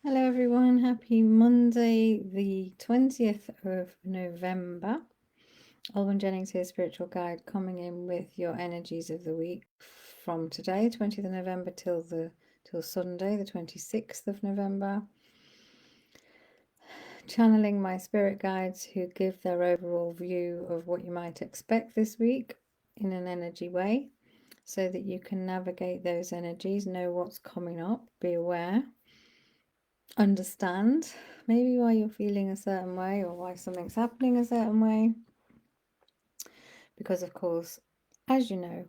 Hello everyone, happy Monday, the 20th of November. Alban Jennings here, spiritual guide, coming in with your energies of the week from today, 20th of November, till Sunday, the 26th of November. Channeling my spirit guides who give their overall view of what you might expect this week in an energy way, so that you can navigate those energies, know what's coming up, be aware, understand maybe why you're feeling a certain way or why something's happening a certain way. Because, of course, as you know,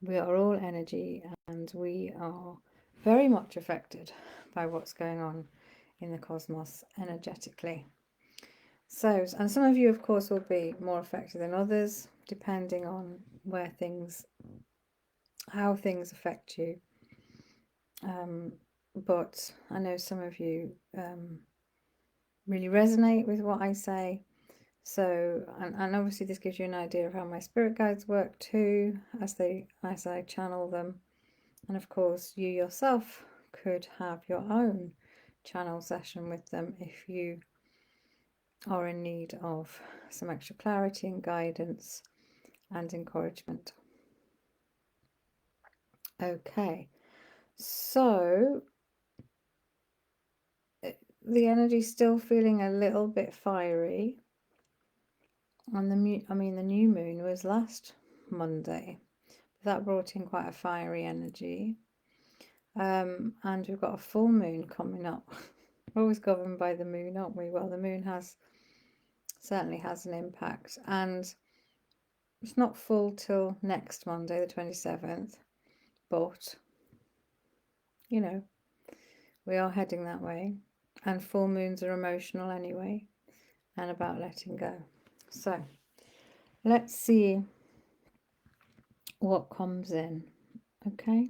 we are all energy and we are very much affected by what's going on in the cosmos energetically. So, and some of you, of course, will be more affected than others, depending on how things affect you. But I know some of you really resonate with what I say. So, and obviously this gives you an idea of how my spirit guides work too, as I channel them. And of course, you yourself could have your own channel session with them if you are in need of some extra clarity and guidance and encouragement. Okay, so the energy's still feeling a little bit fiery. And the new moon was last Monday. That brought in quite a fiery energy. And we've got a full moon coming up. We're always governed by the moon, aren't we? Well, the moon certainly has an impact. And it's not full till next Monday, the 27th. But, you know, we are heading that way. And full moons are emotional anyway, and about letting go. So, let's see what comes in. Okay.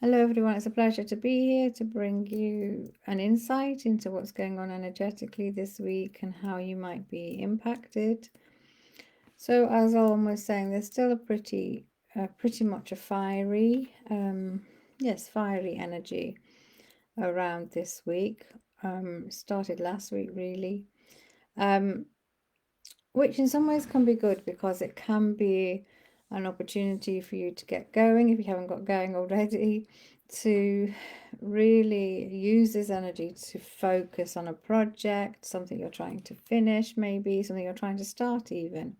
Hello everyone, it's a pleasure to be here to bring you an insight into what's going on energetically this week and how you might be impacted. So as Alm was saying, there's still a pretty much a fiery energy around this week. Started last week really, which in some ways can be good because it can be an opportunity for you to get going if you haven't got going already, to really use this energy to focus on a project, something you're trying to finish, maybe something you're trying to start even.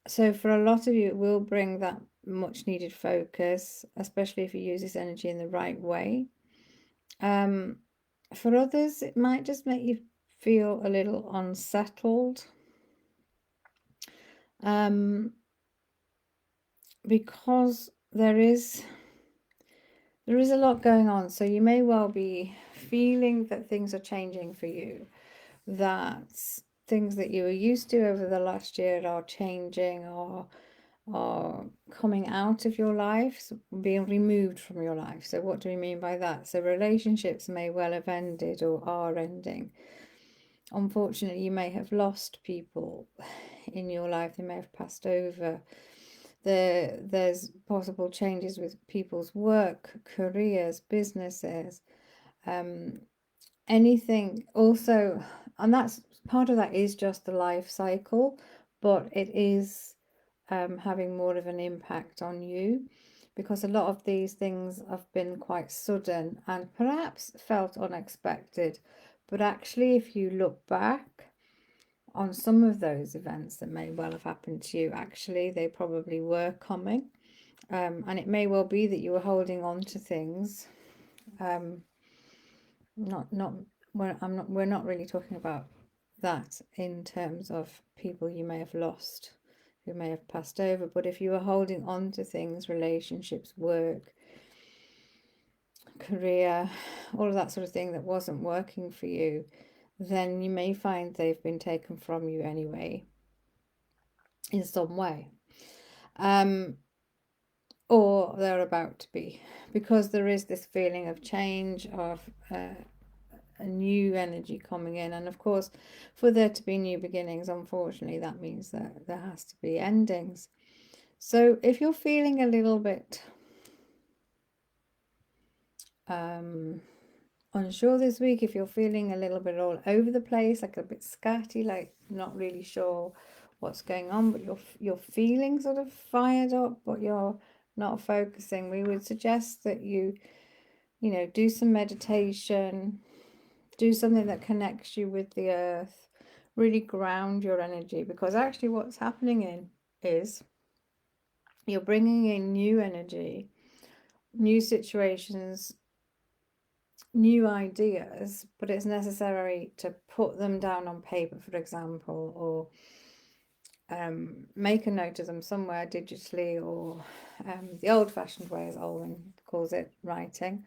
So for a lot of you, it will bring that much needed focus, especially if you use this energy in the right way. For others, it might just make you feel a little unsettled. Because there is a lot going on, so you may well be feeling that things are changing for you, that things that you were used to over the last year are changing or are coming out of your life, being removed from your life. So what do we mean by that? So relationships may well have ended or are ending. Unfortunately, you may have lost people in your life. They may have passed over. There's possible changes with people's work, careers, businesses, anything also. And that's part of that is just the life cycle, but it is having more of an impact on you, because a lot of these things have been quite sudden and perhaps felt unexpected. But actually, if you look back on some of those events that may well have happened to you, actually they probably were coming, and it may well be that you were holding on to things. We're not really talking about that in terms of people you may have lost who may have passed over, but if you were holding on to things, relationships, work, career, all of that sort of thing that wasn't working for you, then you may find they've been taken from you anyway in some way, or they're about to be, because there is this feeling of change, of a new energy coming in. And of course, for there to be new beginnings, unfortunately, that means that there has to be endings. So if you're feeling a little bit unsure this week, if you're feeling a little bit all over the place, like a bit scatty, like not really sure what's going on, but you're feeling sort of fired up, but you're not focusing, we would suggest that you do some meditation, do something that connects you with the earth, really ground your energy, because actually what's happening is you're bringing in new energy, new situations, new ideas, but it's necessary to put them down on paper, for example, or make a note of them somewhere digitally, or the old-fashioned way, as Olwen calls it, writing,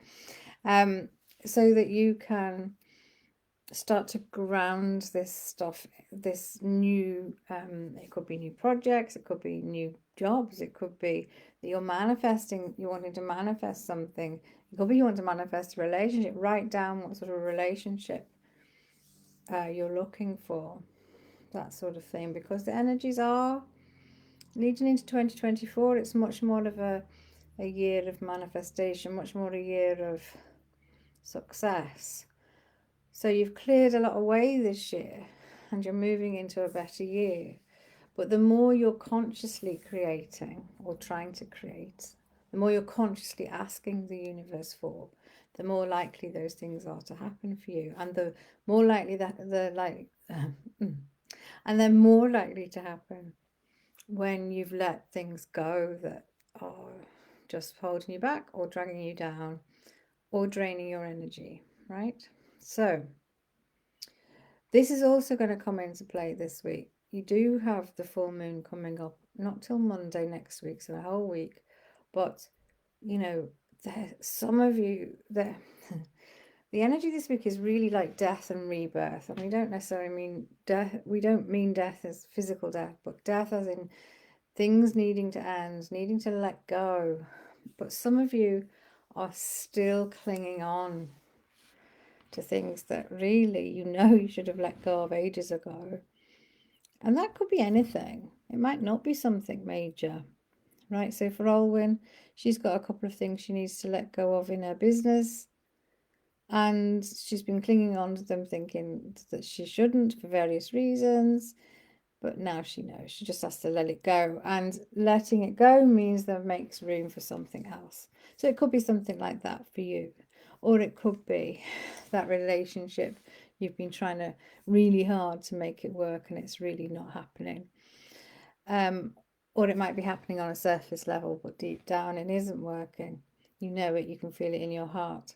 so that you can start to ground this stuff, this new, it could be new projects, it could be new jobs, it could be that you're manifesting, you're wanting to manifest something, it could be you want to manifest a relationship. Write down what sort of relationship you're looking for, that sort of thing, because the energies are leading into 2024. It's much more of a year of manifestation, much more a year of success. So you've cleared a lot away this year and you're moving into a better year. But the more you're consciously creating or trying to create, the more you're consciously asking the universe for, the more likely those things are to happen for you. And the more likely that and they're more likely to happen when you've let things go that are just holding you back or dragging you down or draining your energy, right? So this is also going to come into play this week. You do have the full moon coming up, not till Monday next week, so a whole week. But, some of you, the energy this week is really like death and rebirth. And we don't necessarily mean death, we don't mean death as physical death, but death as in things needing to end, needing to let go. But some of you are still clinging on to things that really you should have let go of ages ago. And that could be anything. It might not be something major, right? So for Olwen, she's got a couple of things she needs to let go of in her business. And she's been clinging on to them thinking that she shouldn't for various reasons. But now she knows. She just has to let it go. And letting it go means that makes room for something else. So it could be something like that for you. Or it could be that relationship you've been trying to really hard to make it work and it's really not happening. Or it might be happening on a surface level, but deep down it isn't working. You know it, you can feel it in your heart.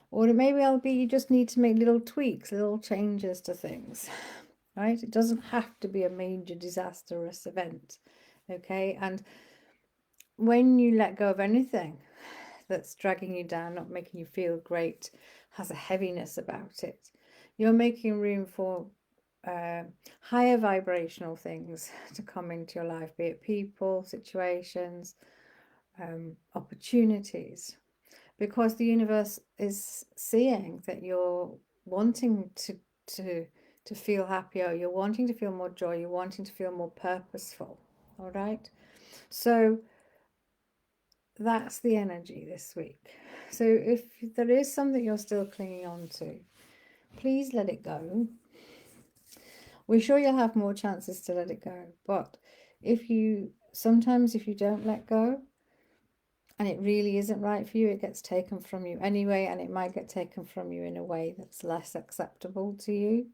Or it may well be you just need to make little tweaks, little changes to things, right? It doesn't have to be a major disastrous event, okay? And when you let go of anything that's dragging you down, not making you feel great, has a heaviness about it, you're making room for higher vibrational things to come into your life, be it people, situations, opportunities, because the universe is seeing that you're wanting to feel happier, you're wanting to feel more joy, you're wanting to feel more purposeful. All right, so that's the energy this week. So if there is something you're still clinging on to, please let it go. We're sure you'll have more chances to let it go, but sometimes if you don't let go and it really isn't right for you, it gets taken from you anyway, and it might get taken from you in a way that's less acceptable to you.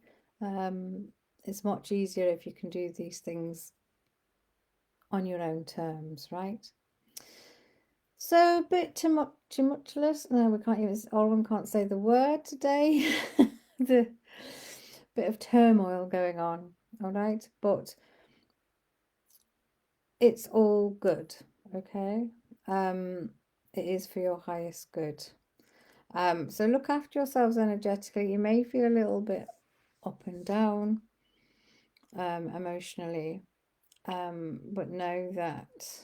It's much easier if you can do these things on your own terms, right? So a bit tumultuous. No, we can't even. Olwen can't say the word today. The bit of turmoil going on. All right, but it's all good. Okay. It is for your highest good. So look after yourselves energetically. You may feel a little bit up and down emotionally, but know that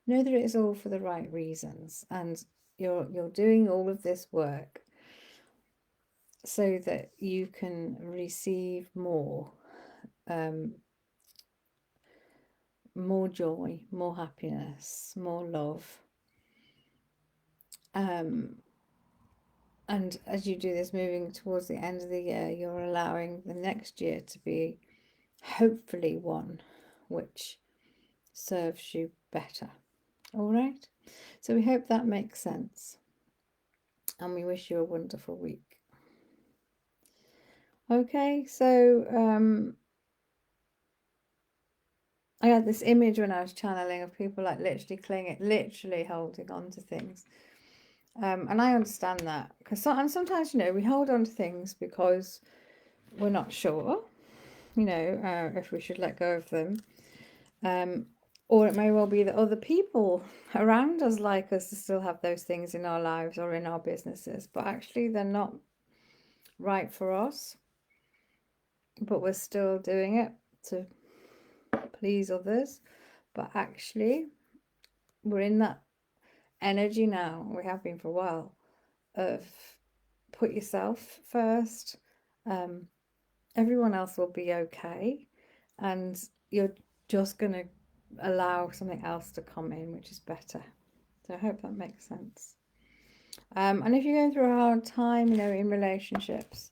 it is all for the right reasons, and you're doing all of this work so that you can receive more joy, more happiness, more love, And as you do this, moving towards the end of the year, you're allowing the next year to be hopefully one which serves you better. All right? So we hope that makes sense. And we wish you a wonderful week. Okay, so I had this image when I was channeling of people like literally clinging, literally holding on to things. And I understand that because sometimes, we hold on to things because we're not sure, if we should let go of them. Or it may well be that other people around us like us to still have those things in our lives or in our businesses, but actually they're not right for us, but we're still doing it to please others. But actually, we're in that energy now, we have been for a while, of put yourself first. Everyone else will be okay, and you're just going to allow something else to come in, which is better. So I hope that makes sense. And if you're going through a hard time, in relationships,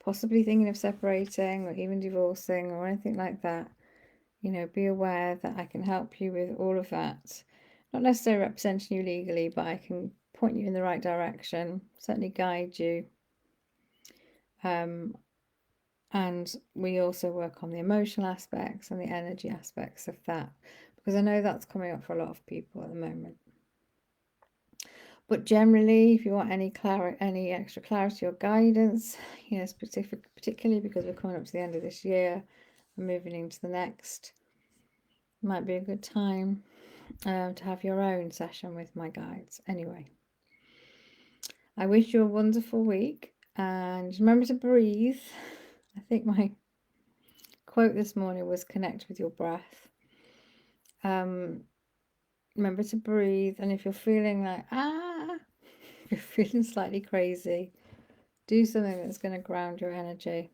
possibly thinking of separating or even divorcing or anything like that, be aware that I can help you with all of that. Not necessarily representing you legally, but I can point you in the right direction, certainly guide you. And we also work on the emotional aspects and the energy aspects of that, because I know that's coming up for a lot of people at the moment. But generally, if you want any extra clarity or guidance, particularly because we're coming up to the end of this year and moving into the next, might be a good time to have your own session with my guides. Anyway, I wish you a wonderful week, and remember to breathe. I think my quote this morning was connect with your breath. Remember to breathe, and if you're feeling like if you're feeling slightly crazy, do something that's going to ground your energy,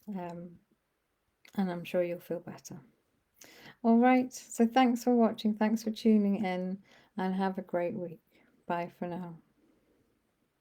and I'm sure you'll feel better. All right, so thanks for watching, thanks for tuning in, and have a great week. Bye for now.